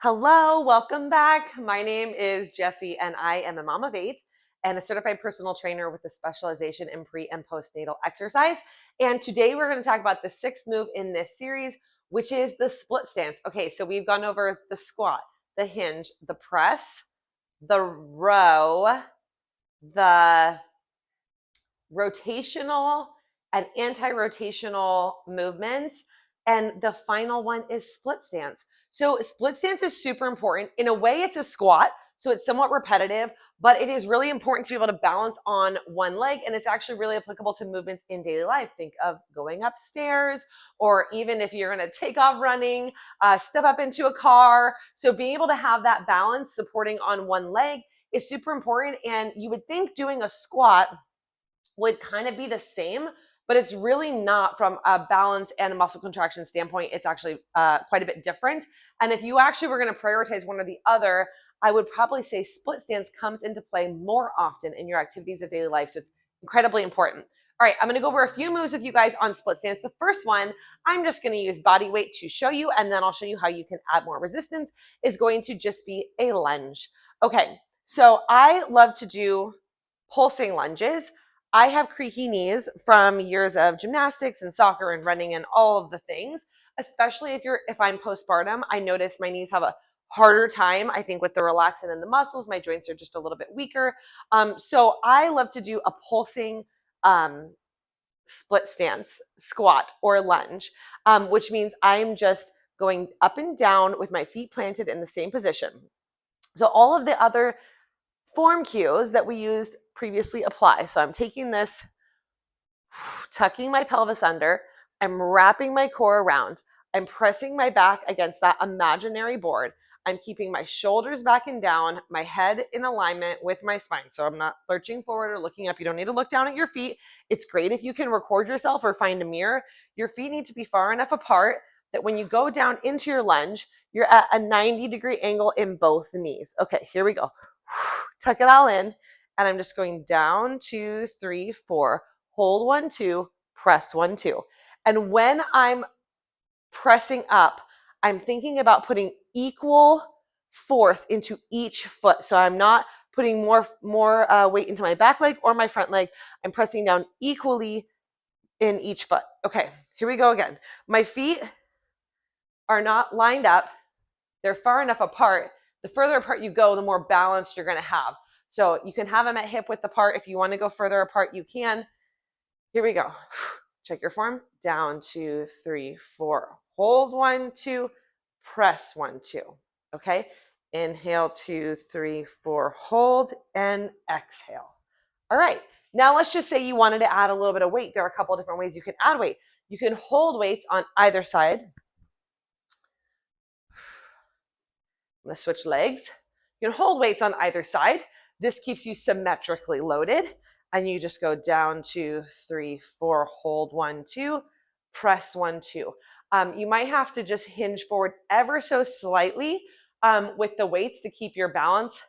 Hello, welcome back. My name is Jessie and I am a mom of 8 and a certified personal trainer with a specialization in pre and postnatal exercise. And today we're going to talk about the sixth move in this series, which is the split stance. Okay, so we've gone over the squat, the hinge, the press, the row, the rotational and anti-rotational movements. And the final one is split stance. So split stance is super important. In a way, it's a squat, so it's somewhat repetitive, but it is really important to be able to balance on one leg. And it's actually really applicable to movements in daily life. Think of going upstairs, or even if you're going to take off running, step up into a car. So being able to have that balance supporting on one leg is super important. And you would think doing a squat would kind of be the same, but it's really not from a balance and a muscle contraction standpoint. It's actually quite a bit different. And if you actually were going to prioritize one or the other, I would probably say split stance comes into play more often in your activities of daily life. So it's incredibly important. All right, I'm going to go over a few moves with you guys on split stance. The first one, I'm just going to use body weight to show you, and then I'll show you how you can add more resistance, is going to just be a lunge. Okay, so I love to do pulsing lunges. I have creaky knees from years of gymnastics and soccer and running and all of the things, especially if I'm postpartum. I notice my knees have a harder time, I think, with the relaxin in the muscles. My joints are just a little bit weaker. So I love to do a pulsing split stance, squat, or lunge, which means I'm just going up and down with my feet planted in the same position. So all of the other form cues that we used previously apply. So I'm taking this, tucking my pelvis under, I'm wrapping my core around, I'm pressing my back against that imaginary board. I'm keeping my shoulders back and down, my head in alignment with my spine. So I'm not lurching forward or looking up. You don't need to look down at your feet. It's great if you can record yourself or find a mirror. Your feet need to be far enough apart that when you go down into your lunge, you're at a 90-degree angle in both knees. Okay, here we go. Tuck it all in. And I'm just going down, 2, 3, 4. Hold 1, 2, press 1, 2. And when I'm pressing up, I'm thinking about putting equal force into each foot. So I'm not putting more weight into my back leg or my front leg. I'm pressing down equally in each foot. Okay, here we go again. My feet are not lined up. They're far enough apart. The further apart you go, the more balance you're going to have. So you can have them at hip width apart. If you want to go further apart, you can. Here we go. Check your form. Down, 2, 3, 4. Hold 1, 2. Press 1, 2. Okay. Inhale, 2, 3, 4. Hold and exhale. All right. Now let's just say you wanted to add a little bit of weight. There are a couple of different ways you can add weight. You can hold weights on either side. I'm going to switch legs. You can hold weights on either side. This keeps you symmetrically loaded. And you just go down, 2, 3, 4, hold 1, 2, press 1, 2. You might have to just hinge forward ever so slightly with the weights to keep your balance.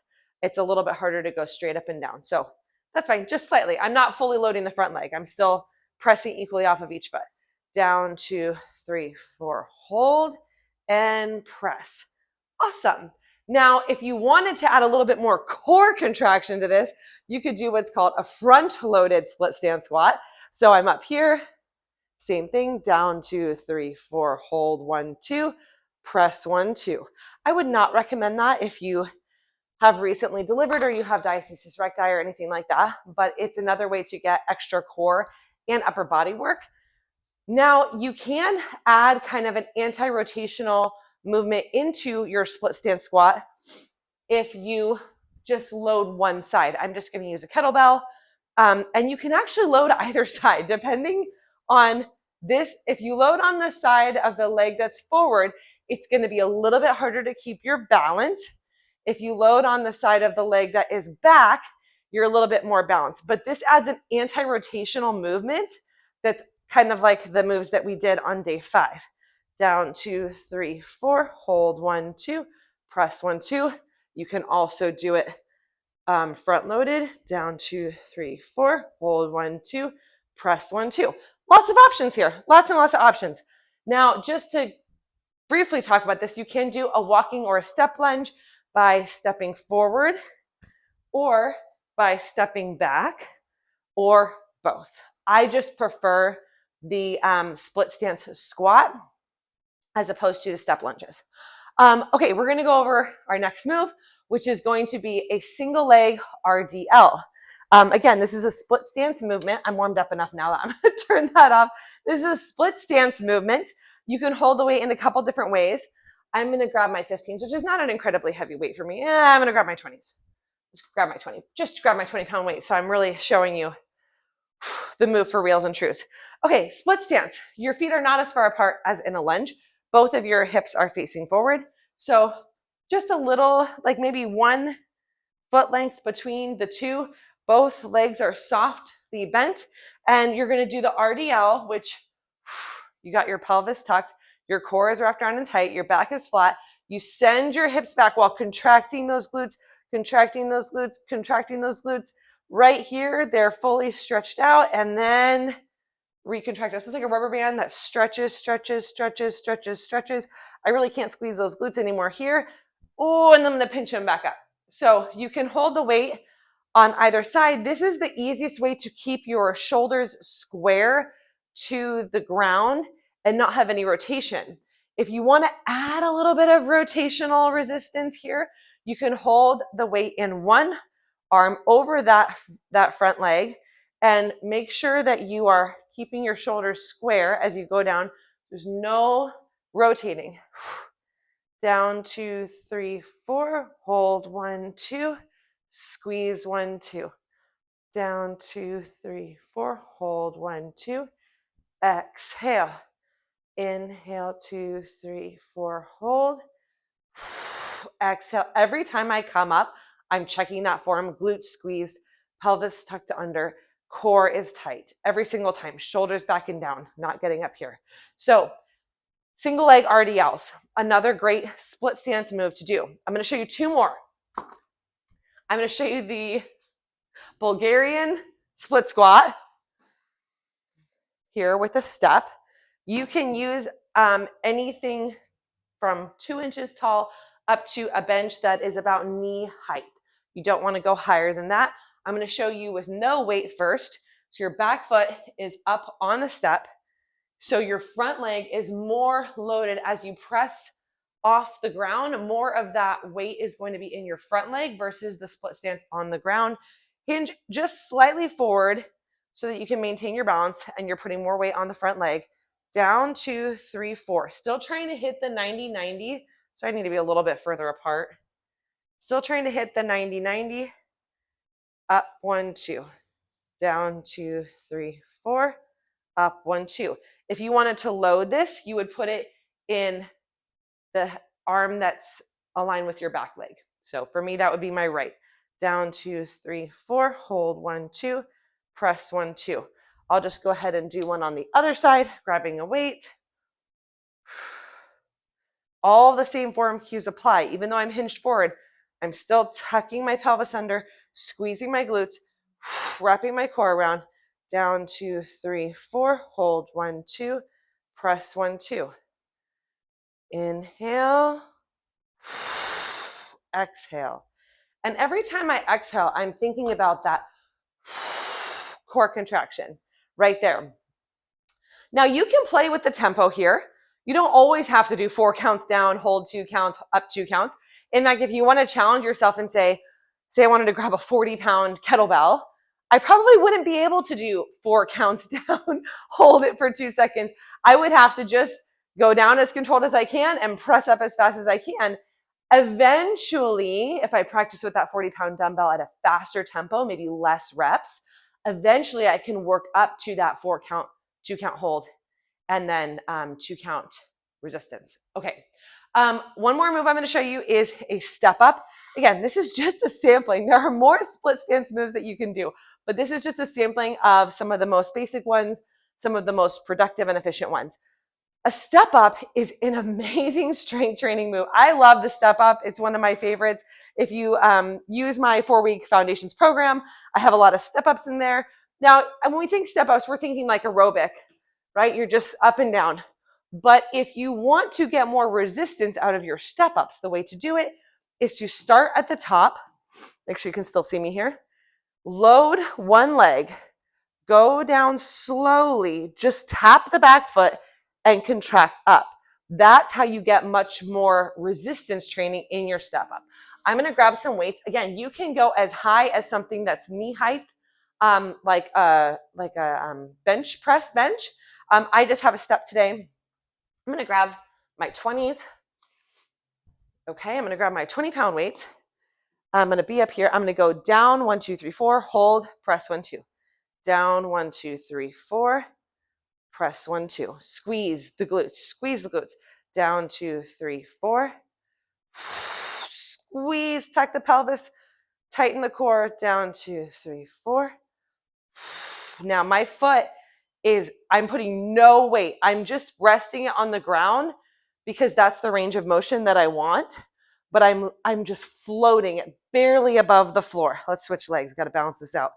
It's a little bit harder to go straight up and down. So that's fine, just slightly. I'm not fully loading the front leg. I'm still pressing equally off of each foot. Down, 2, 3, 4, hold and press. Awesome. Now, if you wanted to add a little bit more core contraction to this, you could do what's called a front-loaded split stance squat. So I'm up here, same thing, down, 2, 3, 4, hold 1, 2, press 1, 2. I would not recommend that if you have recently delivered or you have diastasis recti or anything like that, but it's another way to get extra core and upper body work. Now, you can add kind of an anti-rotational movement into your split stance squat if you just load one side. I'm just going to use a kettlebell, and you can actually load either side depending on this. If you load on the side of the leg that's forward, it's going to be a little bit harder to keep your balance. If you load on the side of the leg that is back, you're a little bit more balanced. But this adds an anti-rotational movement that's kind of like the moves that we did on day 5. Down, 2, 3, 4, hold 1, 2, press 1, 2. You can also do it front loaded. Down, 2, 3, 4, hold 1, 2, press 1, 2. Lots of options here. Lots and lots of options. Now, just to briefly talk about this, you can do a walking or a step lunge by stepping forward or by stepping back or both. I just prefer the split stance squat as opposed to the step lunges. Okay, we're gonna go over our next move, which is going to be a single leg RDL. Again, this is a split stance movement. I'm warmed up enough now that I'm gonna turn that off. This is a split stance movement. You can hold the weight in a couple different ways. I'm gonna grab my 15s, which is not an incredibly heavy weight for me. I'm gonna grab my 20s. Just grab my 20-pound weight. So I'm really showing you the move for reals and trues. Okay, split stance. Your feet are not as far apart as in a lunge. Both of your hips are facing forward. So just a little, like maybe 1 foot length between the two. Both legs are softly bent. And you're going to do the RDL, which you got your pelvis tucked, your core is wrapped around and tight, your back is flat. You send your hips back while contracting those glutes, contracting those glutes, contracting those glutes. Right here, they're fully stretched out, and then recontract. This is like a rubber band that stretches, stretches, stretches, stretches, stretches. I really can't squeeze those glutes anymore here. Oh, and I'm gonna pinch them back up. So you can hold the weight on either side. This is the easiest way to keep your shoulders square to the ground and not have any rotation. If you want to add a little bit of rotational resistance here, you can hold the weight in one arm over that front leg and make sure that you are keeping your shoulders square as you go down. There's no rotating. Down, 2, 3, 4, hold 1, 2, squeeze 1, 2. Down, 2, 3, 4, hold 1, 2. Exhale. Inhale, 2, 3, 4, hold. Exhale. Every time I come up, I'm checking that form. Glutes squeezed, pelvis tucked under, core is tight. Every single time. Shoulders back and down, not getting up here. So single leg RDLs, another great split stance move to do. I'm going to show you 2 more. I'm going to show you the Bulgarian split squat here with a step. You can use anything from 2 inches tall up to a bench that is about knee height. You don't want to go higher than that. I'm going to show you with no weight first. So your back foot is up on the step. So your front leg is more loaded as you press off the ground. More of that weight is going to be in your front leg versus the split stance on the ground. Hinge just slightly forward so that you can maintain your balance and you're putting more weight on the front leg. Down, 2, 3, 4. Still trying to hit the 90-90. So I need to be a little bit further apart. Still trying to hit the 90-90. Up, 1, 2. Down, 2, 3, 4. Up, 1, 2. If you wanted to load this, you would put it in the arm that's aligned with your back leg. So for me, that would be my right. Down, 2, 3, 4. Hold, 1, 2. Press, 1, 2. I'll just go ahead and do one on the other side, grabbing a weight. All the same form cues apply. Even though I'm hinged forward, I'm still tucking my pelvis under, squeezing my glutes, wrapping my core around. Down, 2, 3, 4. Hold, 1, 2. Press, 1, 2. Inhale. Exhale. And every time I exhale, I'm thinking about that core contraction right there. Now you can play with the tempo here. You don't always have to do 4 counts down, hold 2 counts, up 2 counts. In fact, if you want to challenge yourself and say I wanted to grab a 40-pound kettlebell, I probably wouldn't be able to do 4 counts down, hold it for 2 seconds. I would have to just go down as controlled as I can and press up as fast as I can. Eventually, if I practice with that 40-pound dumbbell at a faster tempo, maybe less reps, eventually I can work up to that 4 count, 2 count hold, and then 2 count resistance. Okay. One more move I'm going to show you is a step up. Again, this is just a sampling. There are more split stance moves that you can do, but this is just a sampling of some of the most basic ones, some of the most productive and efficient ones. A step up is an amazing strength training move. I love the step up. It's one of my favorites. If you use my 4-week foundations program, I have a lot of step ups in there. Now, when we think step ups, we're thinking like aerobic, right? You're just up and down. But if you want to get more resistance out of your step ups, the way to do it is to start at the top. Make sure you can still see me here. Load one leg, go down slowly, just tap the back foot and contract up. That's how you get much more resistance training in your step up. I'm going to grab some weights. Again, you can go as high as something that's knee height, like a bench press bench. I just have a step today. I'm going to grab my 20s. Okay, I'm going to grab my 20-pound weights. I'm going to be up here. I'm going to go down 1, 2, 3, 4, hold, press 1, 2. Down 1, 2, 3, 4, press 1, 2. Squeeze the glutes, squeeze the glutes. Down 2, 3, 4. Squeeze, tuck the pelvis, tighten the core. Down 2, 3, 4. Now my foot is, I'm putting no weight. I'm just resting it on the ground because that's the range of motion that I want. But I'm just floating it barely above the floor. Let's switch legs. Got to balance this out.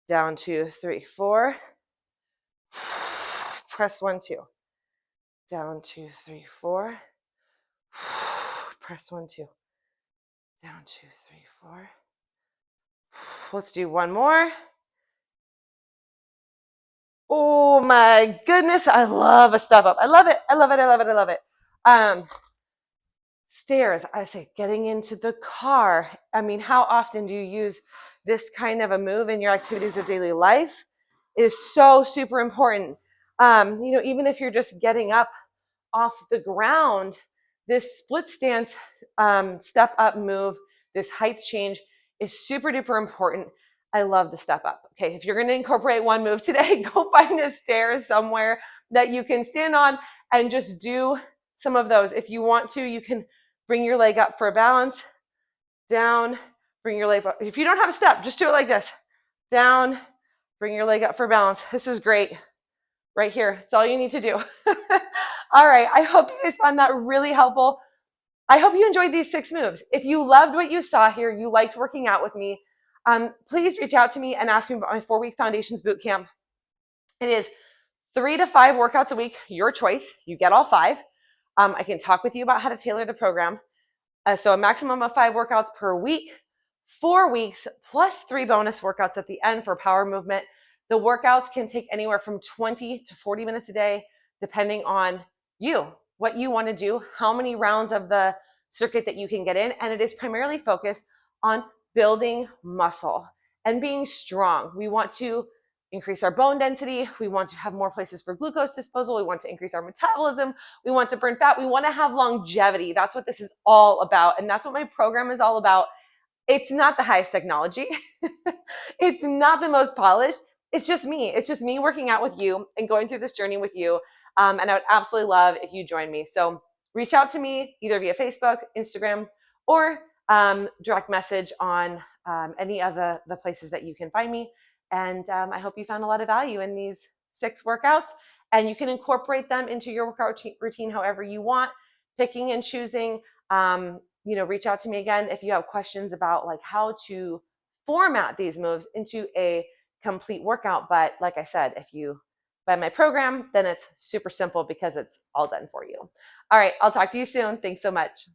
Down 2, 3, 4. Press 1, 2. Down 2, 3, 4. Press 1, 2. Down 2, 3, 4. Let's do one more. Oh my goodness, I love a step up. I love it. I love it. I love it. I love it. Stairs, I say getting into the car. I mean, how often do you use this kind of a move in your activities of daily life? It is so super important. Even if you're just getting up off the ground, this split stance step up move, this height change is super duper important. I love the step up. Okay, if you're going to incorporate one move today, go find a stair somewhere that you can stand on and just do some of those. If you want to, you can bring your leg up for a balance, down, bring your leg up. If you don't have a step, just do it like this. Down, bring your leg up for balance. This is great. Right here. It's all you need to do. All right. I hope you guys found that really helpful. I hope you enjoyed these 6 moves. If you loved what you saw here, you liked working out with me, please reach out to me and ask me about my 4-week Foundations Bootcamp. It is 3 to 5 workouts a week, your choice. You get all 5. I can talk with you about how to tailor the program. So a maximum of 5 workouts per week, 4 weeks, plus 3 bonus workouts at the end for power movement. The workouts can take anywhere from 20 to 40 minutes a day, depending on you, what you want to do, how many rounds of the circuit that you can get in. And it is primarily focused on building muscle and being strong. We want to increase our bone density. We want to have more places for glucose disposal. We want to increase our metabolism. We want to burn fat. We want to have longevity. That's what this is all about. And that's what my program is all about. It's not the highest technology. It's not the most polished. It's just me. It's just me working out with you and going through this journey with you. And I would absolutely love if you join me. So reach out to me either via Facebook, Instagram, or direct message on any of the places that you can find me. And I hope you found a lot of value in these 6 workouts, and you can incorporate them into your workout routine however you want, picking and choosing. Reach out to me again if you have questions about like how to format these moves into a complete workout. But like I said, if you buy my program, then it's super simple because it's all done for you. All right, I'll talk to you soon. Thanks so much.